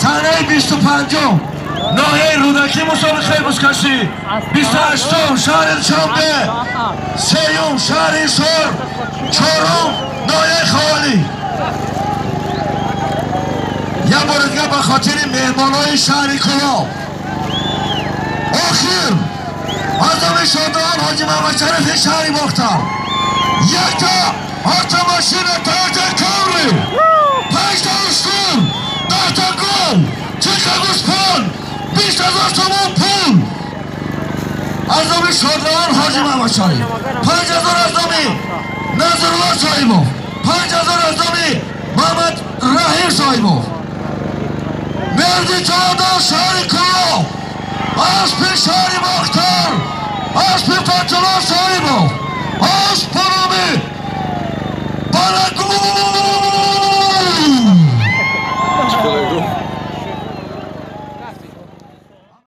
سحنه 25 ناحیه رودکی مسابقه بزکشی 28 شهر شنبه سیوم شهر سر چهارم ناحیه خوالی یا بار دیگه به خاطر مهمانای شهر کلا آخر عظم شادان حاجی محمد شریف شهری باختم یک تا آرتا ماشین تاجر کامری 5 تا استون 10 تا گل 30 تا گوسپند 20,000 تومان پول عظم شادان حاجی محمد شریف 5,000 ازامی نظرالله صاحبو 5,000 ازامی محمد رحیم صاحبو مردی چهاردار شهر کلا اسب شهر باختر اسب فتلا صاحبو اسب پرامی بلگو